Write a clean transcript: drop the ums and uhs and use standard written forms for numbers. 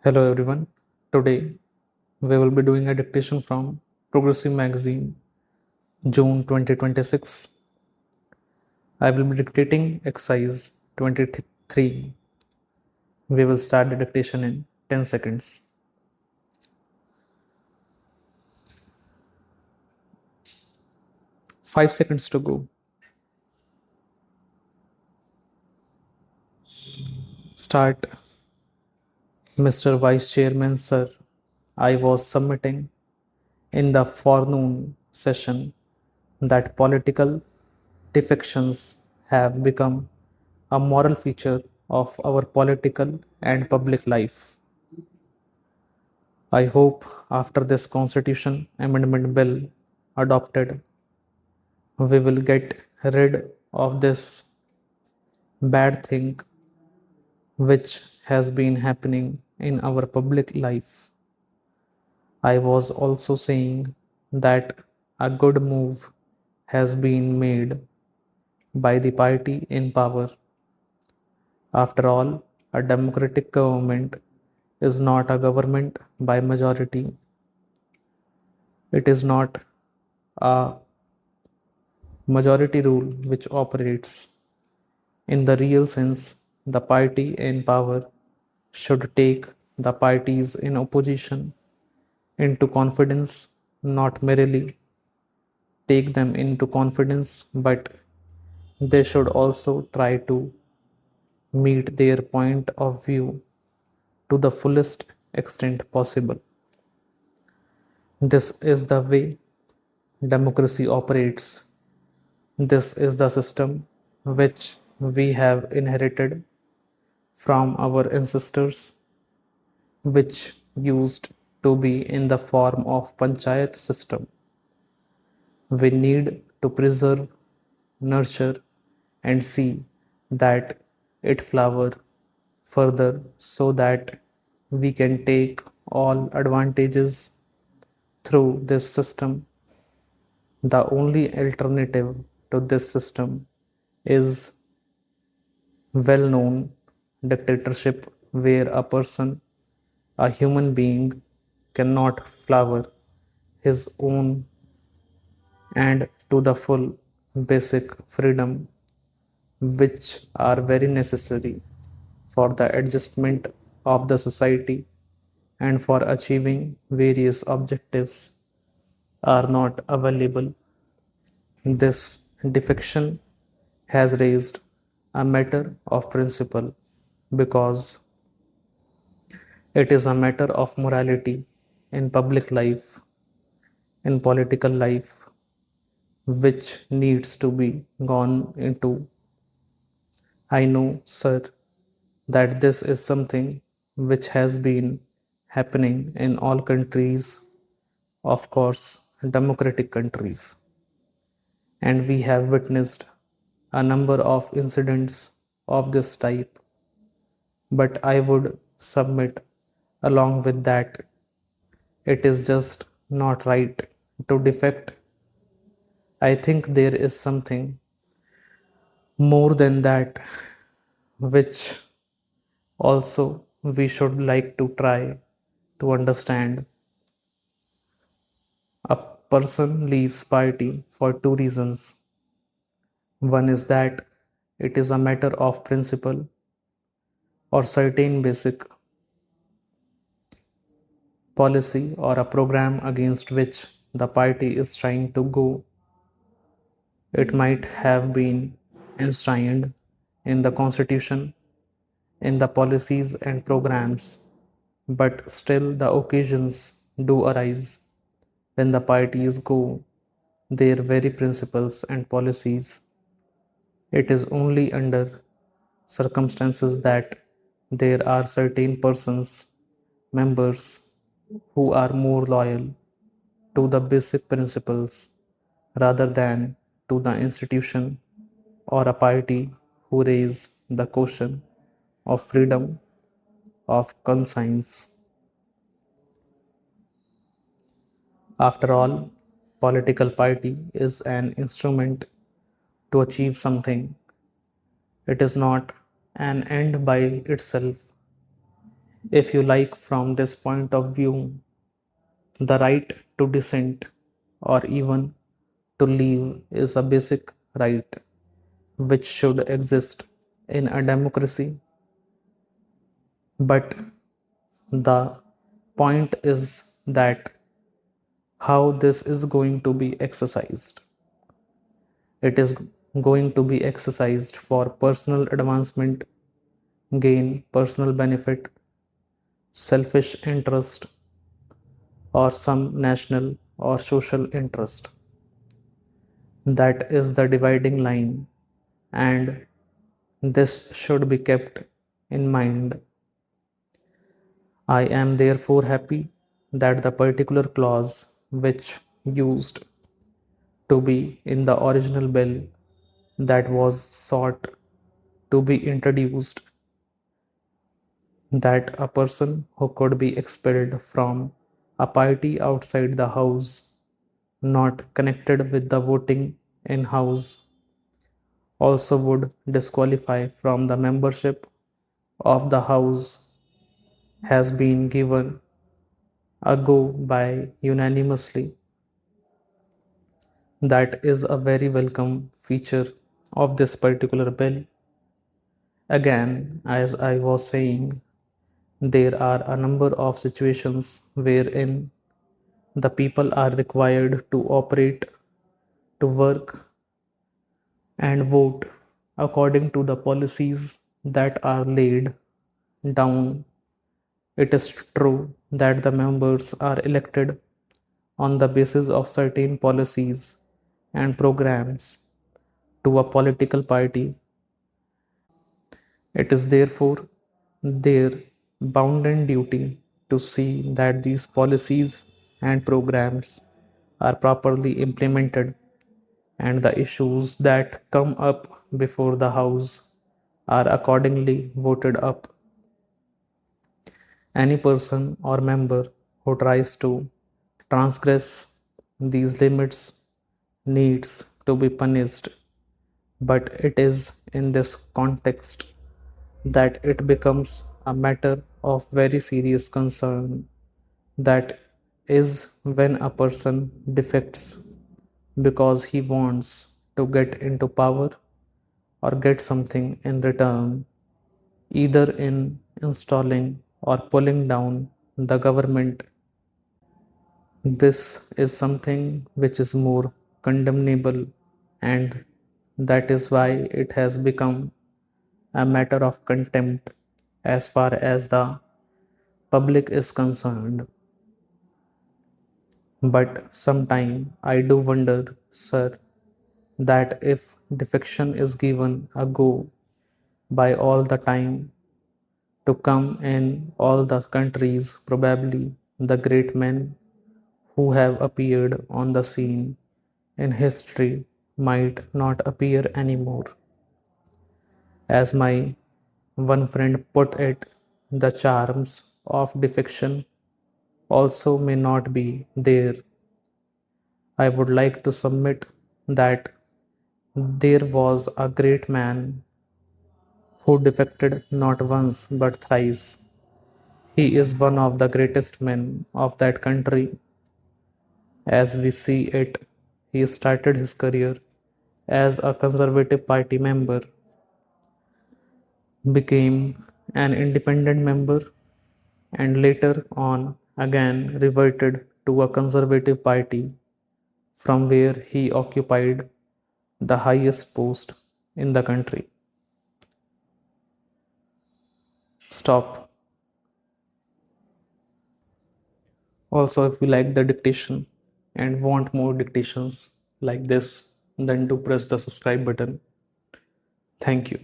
Hello everyone. Today we will be doing a dictation from Progressive Magazine, June 2026. I will be dictating exercise 23. We will start the dictation in 10 seconds. 5 seconds to go. Start. Mr. Vice Chairman, sir, I was submitting in the forenoon session that political defections have become a moral feature of our political and public life. I hope after this Constitution Amendment Bill adopted, we will get rid of this bad thing which has been happening in our public life. I was also saying that a good move has been made by the party in power. After all, a democratic government is not a government by majority. It is not a majority rule which operates. In the real sense, the party in power should take the parties in opposition into confidence, not merely take them into confidence, but they should also try to meet their point of view to the fullest extent possible. This is the way democracy operates. This is the system which we have inherited from our ancestors, which used to be in the form of panchayat system. We need to preserve, nurture, and see that it flower further so that we can take all advantages through this system. The only alternative to this system is well known dictatorship, where a person, a human being, cannot flower his own and to the full basic freedom which are very necessary for the adjustment of the society and for achieving various objectives are not available. This defection has raised a matter of principle because it is a matter of morality in public life, in political life, which needs to be gone into. I know, sir, that this is something which has been happening in all countries, of course, democratic countries. And we have witnessed a number of incidents of this type. But I would submit along with that, it is just not right to defect. I think there is something more than that, which also we should like to try to understand. A person leaves party for two reasons. One is that it is a matter of principle or certain basic policy or a program against which the party is trying to go. It might have been enshrined in the constitution, in the policies and programs, but still the occasions do arise when the parties go their very principles and policies. It is only under circumstances that there are certain persons, members, who are more loyal to the basic principles rather than to the institution or a party who raise the question of freedom of conscience. After all, political party is an instrument to achieve something. It is not an end by itself. If you like, from this point of view, the right to dissent or even to leave is a basic right which should exist in a democracy. But the point is that how this is going to be exercised. It is going to be exercised for personal advancement, gain, personal benefit, selfish interest, or some national or social interest. That is the dividing line, and this should be kept in mind. I am therefore happy that the particular clause which used to be in the original bill that was sought to be introduced, that a person who could be expelled from a party outside the house not connected with the voting in house also would disqualify from the membership of the house has been given a go by unanimously. That is a very welcome feature of this particular bill. Again, as I was saying, there are a number of situations wherein the people are required to operate, to work, and vote according to the policies that are laid down. It is true that the members are elected on the basis of certain policies and programs to a political party. It is therefore their bounden duty to see that these policies and programs are properly implemented and the issues that come up before the House are accordingly voted up. Any person or member who tries to transgress these limits needs to be punished, but it is in this context that it becomes a matter of very serious concern. That is when a person defects because he wants to get into power or get something in return, either in installing or pulling down the government. This is something which is more condemnable, and that is why it has become a matter of contempt as far as the public is concerned. But sometime I do wonder, sir, that if defection is given a go by all the time to come in all the countries, probably the great men who have appeared on the scene in history might not appear anymore. As my one friend put it, the charms of defection also may not be there. I would like to submit that there was a great man who defected not once but thrice. He is one of the greatest men of that country. As we see it, he started his career as a Conservative Party member, became an independent member, and later on again reverted to a Conservative Party from where he occupied the highest post in the country. Stop. Also, if you like the dictation and want more dictations like this, then do press the subscribe button. Thank you.